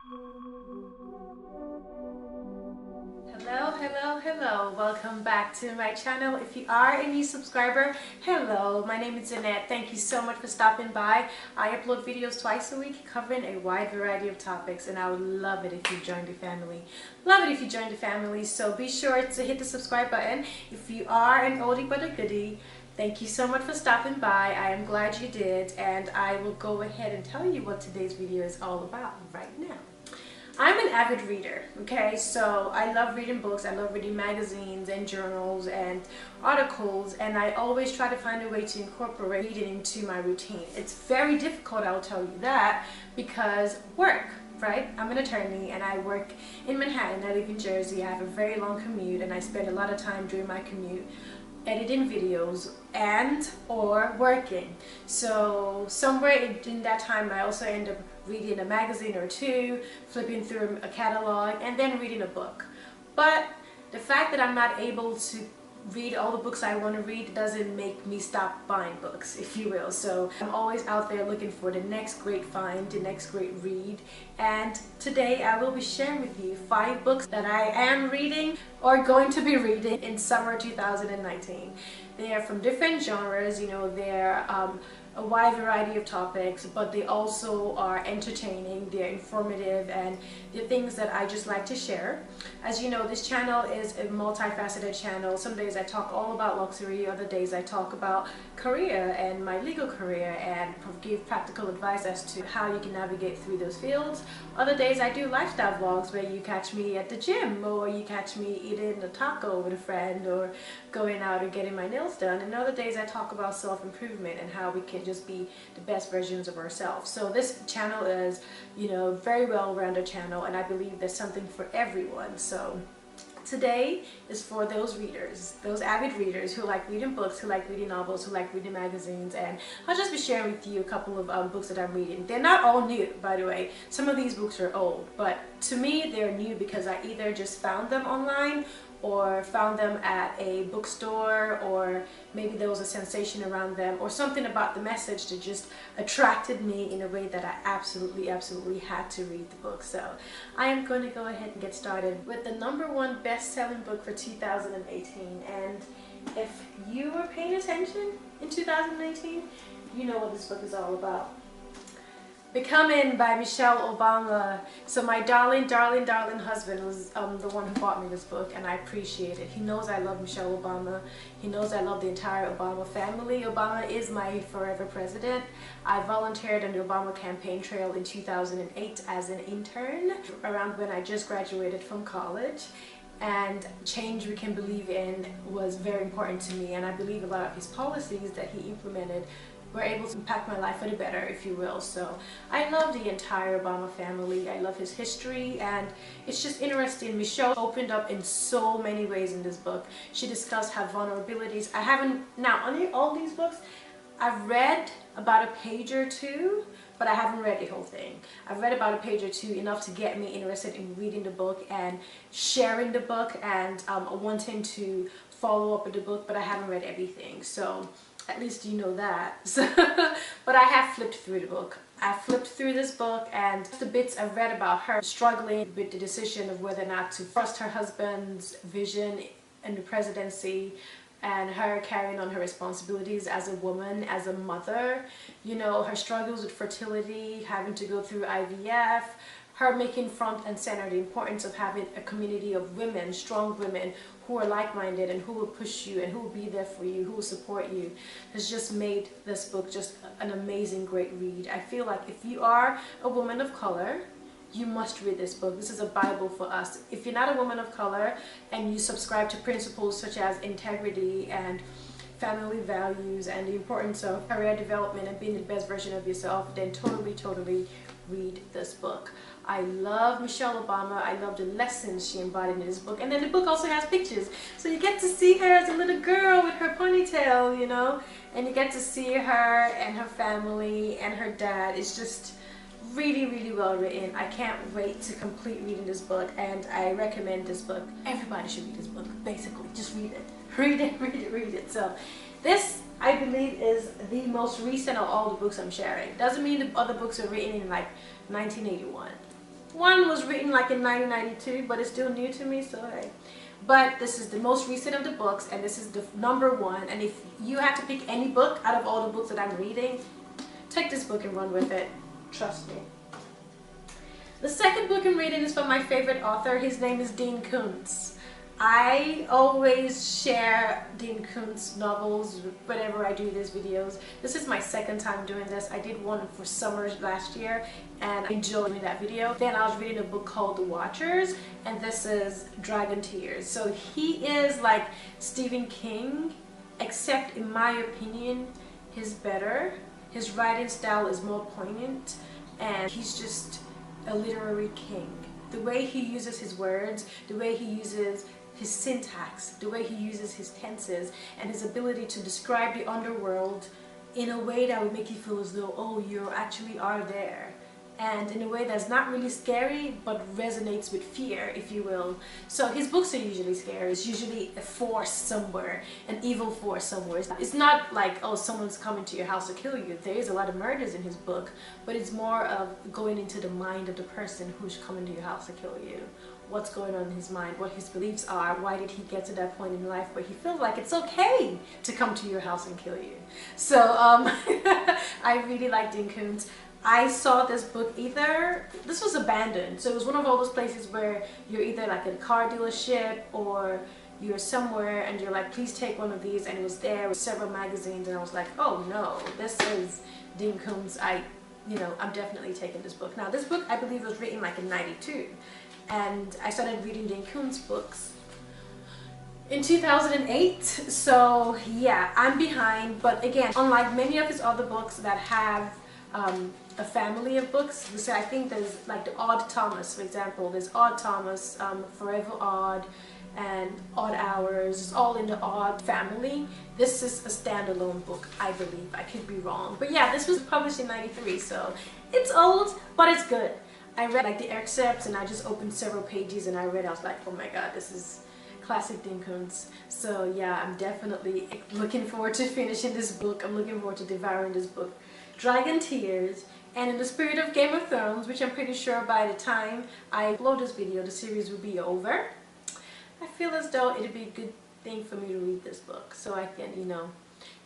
Hello, welcome back to my channel. If you are a new subscriber, hello, my name is Annette. Thank you so much for stopping by. I upload videos twice a week covering a wide variety of topics, and I would love it if you joined the family. So be sure to hit the subscribe button. If you are an oldie but a goodie, thank you so much for stopping by. I am glad you did, and I will go ahead and tell you what today's video is all about right now. I'm an avid reader, okay? So I love reading books, I love reading magazines and journals and articles, and I always try to find a way to incorporate reading into my routine. It's very difficult, I'll tell you that, because work, right? I'm an attorney and I work in Manhattan. I live in Jersey. I have a very long commute, and I spend a lot of time during my commute editing videos and or working. So somewhere in that time I also end up reading a magazine or two, flipping through a catalog, and then reading a book. But the fact that I'm not able to read all the books I want to read doesn't make me stop buying books, if you will. So I'm always out there looking for the next great find, the next great read. And today I will be sharing with you 5 books that I am reading or going to be reading in summer 2019. They are from different genres, you know, they're a wide variety of topics, but they also are entertaining, they're informative, and they're things that I just like to share. As you know, this channel is a multifaceted channel. Some days I talk all about luxury, other days I talk about career and my legal career and give practical advice as to how you can navigate through those fields. Other days I do lifestyle vlogs where you catch me at the gym, or you catch me eating a taco with a friend, or going out and getting my nails done. And other days I talk about self-improvement and how we can just be the best versions of ourselves. So this channel is, you know, very well-rounded channel, and I believe there's something for everyone. So today is for those readers, those avid readers who like reading books, who like reading novels, who like reading magazines, and I'll just be sharing with you a couple of books that I'm reading. They're not all new, by the way. Some of these books are old, but to me they're new because I either just found them online or found them at a bookstore, or maybe there was a sensation around them, or something about the message that just attracted me in a way that I absolutely had to read the book. So I am going to go ahead and get started with the #1 best-selling book for 2018. And if you were paying attention in 2018, you know what this book is all about. Becoming by Michelle Obama. So my darling husband was the one who bought me this book, and I appreciate it. He knows I love Michelle Obama. He knows I love the entire Obama family. Obama is my forever president. I volunteered on the Obama campaign trail in 2008 as an intern, around when I just graduated from college. And change we can believe in was very important to me, and I believe a lot of his policies that he implemented were able to impact my life for the better, if you will. So I love the entire Obama family. I love his history, and it's just interesting. Michelle opened up in so many ways in this book. She discussed her vulnerabilities. I haven't, now on all these books, I've read about a page or two, but I haven't read the whole thing. I've read about a page or two, enough to get me interested in reading the book and sharing the book, and wanting to follow up with the book, but I haven't read everything. So at least you know that. But I have flipped through the book. I flipped through this book, and the bits I've read about her struggling with the decision of whether or not to trust her husband's vision in the presidency, and her carrying on her responsibilities as a woman, as a mother, you know, her struggles with fertility, having to go through IVF, her making front and center the importance of having a community of women, strong women, who are like-minded and who will push you and who will be there for you, who will support you, has just made this book just an amazing, great read. I feel like if you are a woman of color, you must read this book. This is a Bible for us. If you're not a woman of color and you subscribe to principles such as integrity and family values and the importance of career development and being the best version of yourself, then totally read this book. I love Michelle Obama. I love the lessons she embodied in this book. And then the book also has pictures. So you get to see her as a little girl with her ponytail, you know, and you get to see her and her family and her dad. It's just really well written. I can't wait to complete reading this book, and I recommend this book. Everybody should read this book, basically. Just read it. Read it. So this, I believe, is the most recent of all the books I'm sharing. Doesn't mean the other books are written in like 1981. One was written like in 1992, but it's still new to me, so hey. But this is the most recent of the books, and this is the #1. And if you had to pick any book out of all the books that I'm reading, take this book and run with it. Trust me. The second book I'm reading is from my favorite author. His name is Koontz. I always share Koontz novels whenever I do these videos. This is my second time doing this. I did one for summers last year and I enjoyed doing that video. Then I was reading a book called The Watchers, and this is Dragon Tears. So he is like Stephen King, except in my opinion, he's better. His writing style is more poignant, and he's just a literary king. The way he uses his words, the way he uses his syntax, the way he uses his tenses, and his ability to describe the underworld in a way that would make you feel as though, oh, you actually are there. And in a way that's not really scary, but resonates with fear, if you will. So his books are usually scary. It's usually a force somewhere, an evil force somewhere. It's not like, oh, someone's coming to your house to kill you. There is a lot of murders in his book, but it's more of going into the mind of the person who's coming to your house to kill you. What's going on in his mind, what his beliefs are, why did he get to that point in life where he feels like it's okay to come to your house and kill you. So I really like Koontz. I saw this book this was abandoned, so it was one of all those places where you're either like at a car dealership or you're somewhere and you're like, please take one of these, and it was there with several magazines, and I was like, oh no, this is Koontz. I'm definitely taking this book. Now this book I believe was written like in '92, and I started reading Koontz books in 2008, so yeah, I'm behind. But again, unlike many of his other books that have a family of books, so I think there's like the Odd Thomas, for example. There's Odd Thomas, Forever Odd, and Odd Hours. It's all in the Odd family. This is a standalone book, I believe. I could be wrong, but yeah, this was published in '93, so it's old, but it's good. I read like the excerpts, and I just opened several pages and I read. I was like, oh my god, this is classic Koontz. So yeah, I'm definitely looking forward to finishing this book. I'm looking forward to devouring this book. Dragon Tears. And in the spirit of Game of Thrones, which I'm pretty sure by the time I upload this video, the series will be over, I feel as though it'd be a good thing for me to read this book so I can, you know,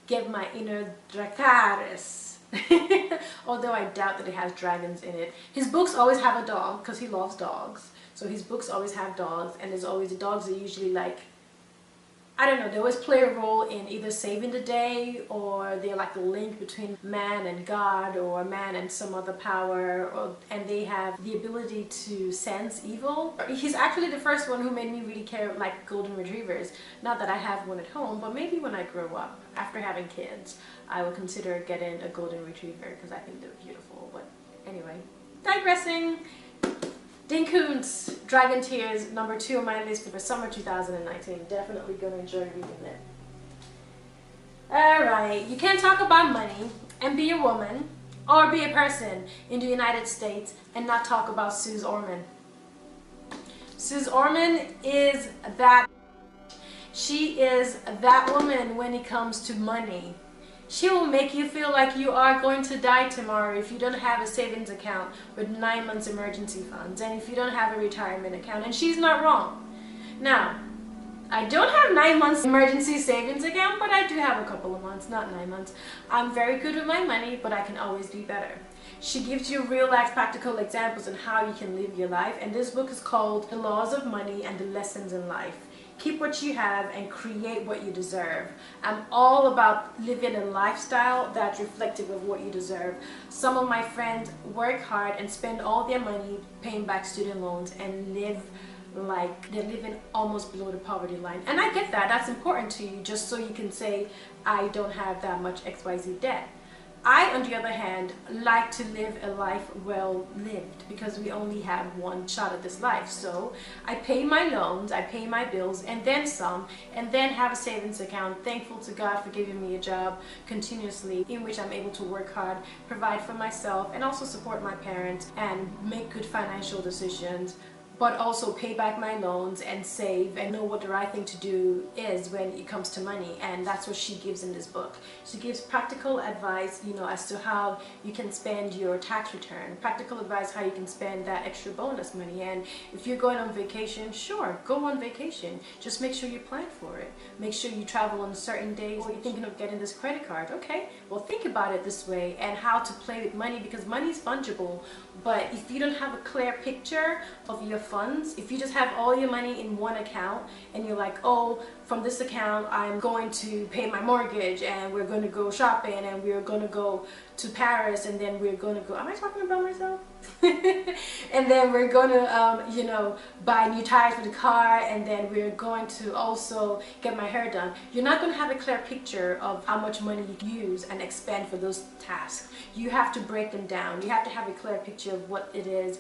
get my inner Dracarys. Although I doubt that it has dragons in it. His books always have a dog because he loves dogs. So his books always have dogs, and there's always, the dogs are usually like, I don't know, they always play a role in either saving the day, or they're like the link between man and God, or man and some other power, and they have the ability to sense evil. He's actually the first one who made me really care like golden retrievers. Not that I have one at home, but maybe when I grow up, after having kids, I will consider getting a golden retriever because I think they're beautiful. But anyway, digressing. Koontz, Dragon Tears, #2 on my list for summer 2019. Definitely gonna enjoy reading it. Alright, you can't talk about money and be a woman or be a person in the United States and not talk about Suze Orman. Suze Orman is that. She is that woman when it comes to money. She will make you feel like you are going to die tomorrow if you don't have a savings account with 9 months emergency funds, and if you don't have a retirement account, and she's not wrong. Now, I don't have 9 months emergency savings account, but I do have a couple of months, not 9 months. I'm very good with my money, but I can always be better. She gives you real life practical examples on how you can live your life, and this book is called The Laws of Money and the Lessons in Life. Keep what you have and create what you deserve. I'm all about living a lifestyle that's reflective of what you deserve. Some of my friends work hard and spend all their money paying back student loans and live like they're living almost below the poverty line. And I get that. That's important to you, just so you can say, I don't have that much XYZ debt. I, on the other hand, like to live a life well lived, because we only have one shot at this life. So I pay my loans, I pay my bills, and then some, and then have a savings account, thankful to God for giving me a job continuously in which I'm able to work hard, provide for myself, and also support my parents and make good financial decisions, but also pay back my loans and save and know what the right thing to do is when it comes to money. And that's what she gives in this book. She gives practical advice, you know, as to how you can spend your tax return, practical advice how you can spend that extra bonus money. And if you're going on vacation, sure, go on vacation. Just make sure you plan for it. Make sure you travel on certain days. Or you're thinking of getting this credit card. Okay, well, think about it this way and how to play with money, because money is fungible. But if you don't have a clear picture of your funds, if you just have all your money in one account and you're like, oh, from this account I'm going to pay my mortgage and we're going to go shopping and we're going to go to Paris and then we're going to go, am I talking about myself? And then we're going to you know, buy new tires for the car, and then we're going to also get my hair done. You're not going to have a clear picture of how much money you use and expend for those tasks. You have to break them down. You have to have a clear picture of what it is.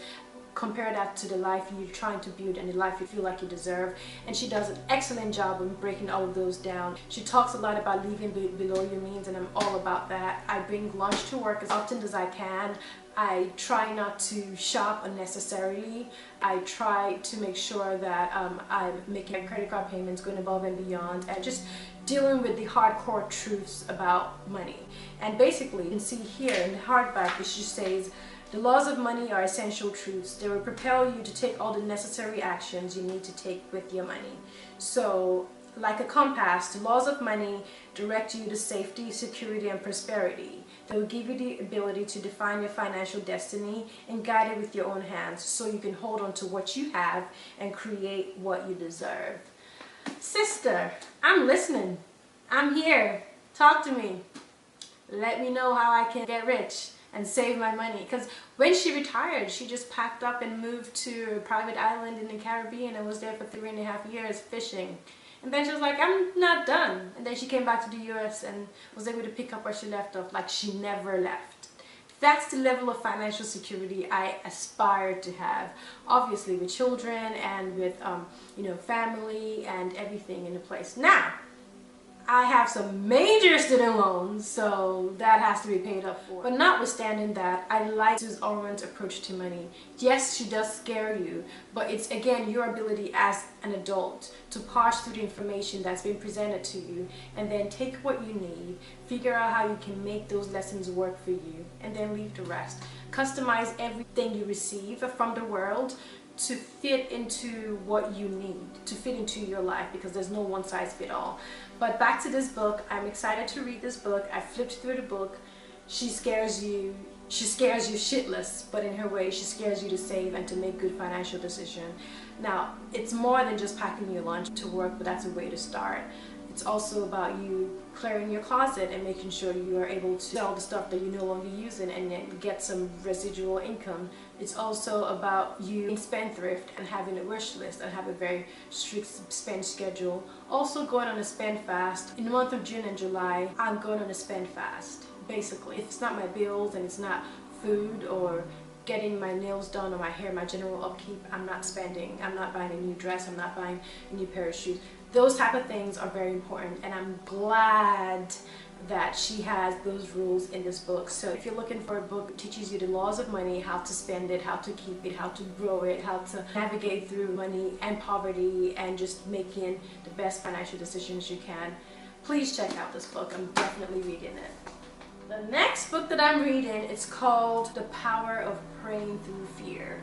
Compare that to the life you're trying to build and the life you feel like you deserve. And she does an excellent job of breaking all of those down. She talks a lot about living below your means, and I'm all about that. I bring lunch to work as often as I can. I try not to shop unnecessarily. I try to make sure that I'm making credit card payments, going above and beyond, and just dealing with the hardcore truths about money. And basically, you can see here in the hardback, she says, the laws of money are essential truths. They will propel you to take all the necessary actions you need to take with your money. So, like a compass, the laws of money direct you to safety, security, and prosperity. They will give you the ability to define your financial destiny and guide it with your own hands, so you can hold on to what you have and create what you deserve. Sister, I'm listening. I'm here. Talk to me. Let me know how I can get rich and save my money. Because when she retired, she just packed up and moved to a private island in the Caribbean and was there for 3.5 years fishing. And then she was like, I'm not done. And then she came back to the US and was able to pick up where she left off, like she never left. That's the level of financial security I aspire to have. Obviously with children and with you know, family and everything in the place. Now, I have some major student loans, so that has to be paid up for. But notwithstanding that, I like Suze Orman's approach to money. Yes, she does scare you, but it's again your ability as an adult to parse through the information that's been presented to you and then take what you need, figure out how you can make those lessons work for you, and then leave the rest. Customize everything you receive from the world to fit into what you need, to fit into your life, because there's no one size fit all. But back to this book, I'm excited to read this book. I flipped through the book. She scares you shitless, but in her way, she scares you to save and to make good financial decisions. Now, it's more than just packing your lunch to work, but that's a way to start. It's also about you clearing your closet and making sure you are able to sell the stuff that you're no longer using and then get some residual income. It's also about you being spendthrift and having a wish list and have a very strict spend schedule. Also going on a spend fast. In the month of June and July, I'm going on a spend fast. Basically, if it's not my bills and it's not food or getting my nails done or my hair, my general upkeep, I'm not spending. I'm not buying a new dress. I'm not buying a new pair of shoes. Those type of things are very important, and I'm glad that she has those rules in this book. So if you're looking for a book that teaches you the laws of money, how to spend it, how to keep it, how to grow it, how to navigate through money and poverty and just making the best financial decisions you can, please check out this book. I'm definitely reading it. The next book that I'm reading is called The Power of Praying Through Fear,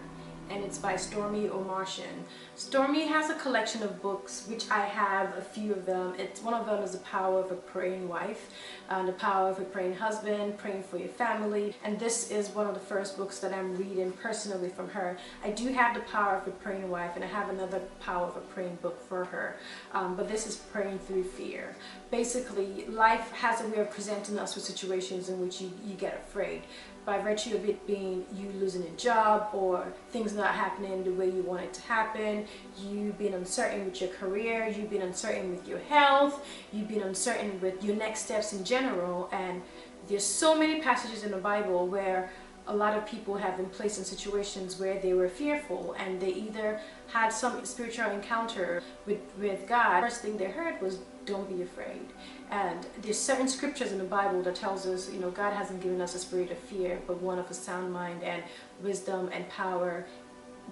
and it's by Stormie Omatian. Stormie has a collection of books, which I have a few of them. One of them is The Power of a Praying Wife, The Power of a Praying Husband, Praying for Your Family, and this is one of the first books that I'm reading personally from her. I do have The Power of a Praying Wife, and I have another Power of a Praying book for her, but this is Praying Through Fear. Basically, life has a way of presenting us with situations in which you get afraid. By virtue of it being you losing a job or things not happening the way you want it to happen, you being uncertain with your career, you being uncertain with your health, you being uncertain with your next steps in general. And there's so many passages in the Bible where a lot of people have been placed in situations where they were fearful and they either had some spiritual encounter with God. First thing they heard was, don't be afraid. And there's certain scriptures in the Bible that tells us, you know, God hasn't given us a spirit of fear, but one of a sound mind and wisdom and power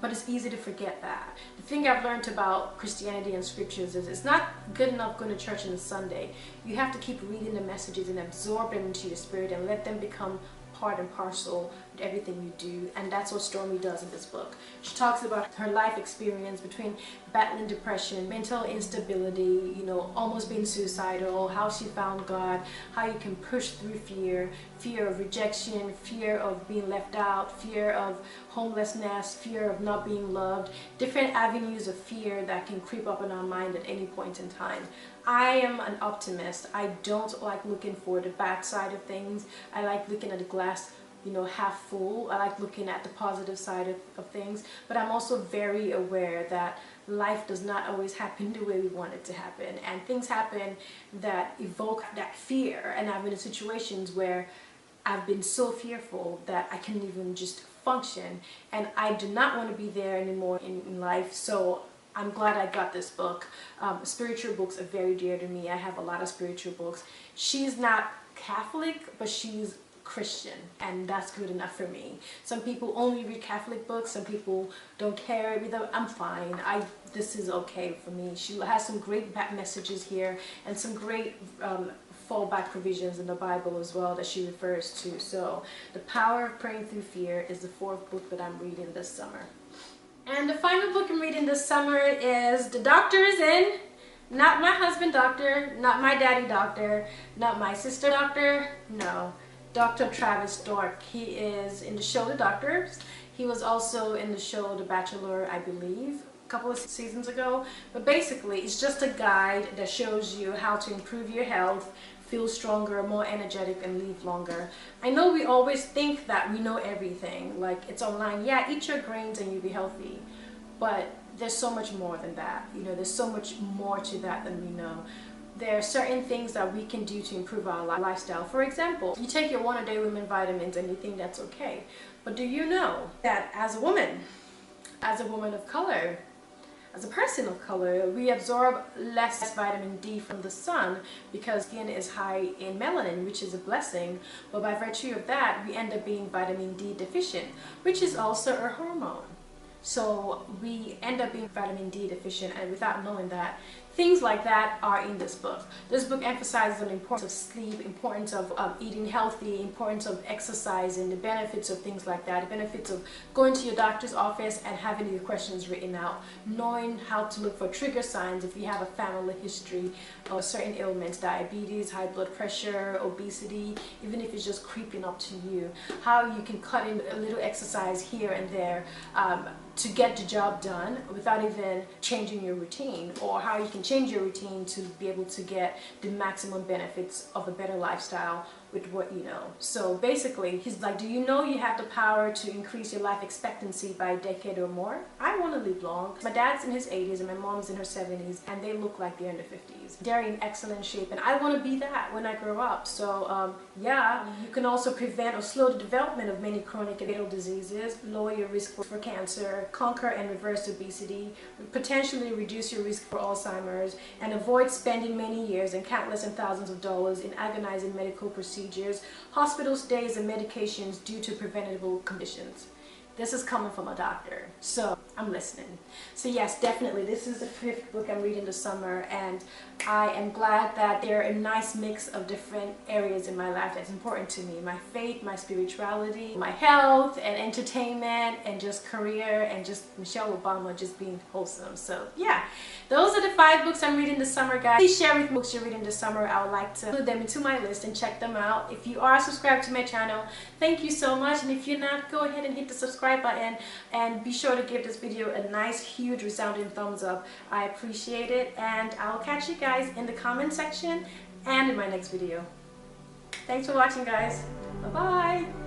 but it's easy to forget that. The thing I've learned about Christianity and scriptures is it's not good enough going to church on a Sunday. You have to keep reading the messages and absorb them into your spirit and let them become part and parcel with everything you do. And that's what Stormie does in this book. She talks about her life experience between battling depression, mental instability, you know, almost being suicidal, how she found God, how you can push through fear, fear of rejection, fear of being left out, fear of homelessness, fear of not being loved, different avenues of fear that can creep up in our mind at any point in time. I am an optimist. I don't like looking for the bad side of things. I like looking at the glass, you know, half full. I like looking at the positive side of things, but I'm also very aware that life does not always happen the way we want it to happen, and things happen that evoke that fear, and I've been in situations where I've been so fearful that I can't even just function, and I do not want to be there anymore in life. So I'm glad I got this book. Spiritual books are very dear to me. I have a lot of spiritual books. She's not Catholic, but she's Christian, and that's good enough for me. Some people only read Catholic books, some people don't care either. I'm fine. This is okay for me. She has some great messages here and some great fallback provisions in the Bible as well that she refers to. So The Power of Praying Through Fear is the 4th book that I'm reading this summer. And the final book I'm reading this summer is The Doctor Is In. Not my husband doctor, not my daddy doctor, not my sister doctor, no. Dr. Travis Stork. He is in the show The Doctors. He was also in the show The Bachelor, I believe, a couple of seasons ago. But basically, it's just a guide that shows you how to improve your health, feel stronger, more energetic, and live longer. I know we always think that we know everything, like it's online. Yeah, eat your grains and you'll be healthy. But there's so much more than that. You know, there's so much more to that than we know. There are certain things that we can do to improve our lifestyle. For example, you take your 1-a-day women vitamins and you think that's okay. But do you know that as a woman of color, as a person of color, we absorb less vitamin D from the sun because skin is high in melanin, which is a blessing. But by virtue of that, we end up being vitamin D deficient, which is also a hormone. So we end up being vitamin D deficient, and without knowing that, things like that are in this book. This book emphasizes the importance of sleep, importance of eating healthy, importance of exercising, the benefits of things like that, the benefits of going to your doctor's office and having your questions written out, knowing how to look for trigger signs if you have a family history of certain ailments, diabetes, high blood pressure, obesity, even if it's just creeping up to you, how you can cut in a little exercise here and there to get the job done without even changing your routine, or how you can change your routine to be able to get the maximum benefits of a better lifestyle with what you know. So basically, he's like, do you know you have the power to increase your life expectancy by a decade or more? I want to live long. My dad's in his 80s and my mom's in her 70s, and they look like they're in their 50s. They're in excellent shape, and I want to be that when I grow up. So yeah, you can also prevent or slow the development of many chronic and fatal diseases, lower your risk for cancer, conquer and reverse obesity, potentially reduce your risk for Alzheimer's, and avoid spending many years and countless and thousands of dollars in agonizing medical procedures, hospital stays, and medications due to preventable conditions. This is coming from a doctor, so I'm listening. So yes, definitely, this is the 5th book I'm reading this summer, and I am glad that there are a nice mix of different areas in my life that's important to me. My faith, my spirituality, my health, and entertainment, and just career, and just Michelle Obama just being wholesome. So yeah, those are the 5 books I'm reading this summer, guys. Please share with me books you're reading this summer. I would like to put them into my list and check them out. If you are subscribed to my channel, thank you so much, and if you're not, go ahead and hit the subscribe button, and be sure to give this video a nice, huge, resounding thumbs up. I appreciate it, and I'll catch you guys in the comment section and in my next video. Thanks for watching, guys. Bye-bye.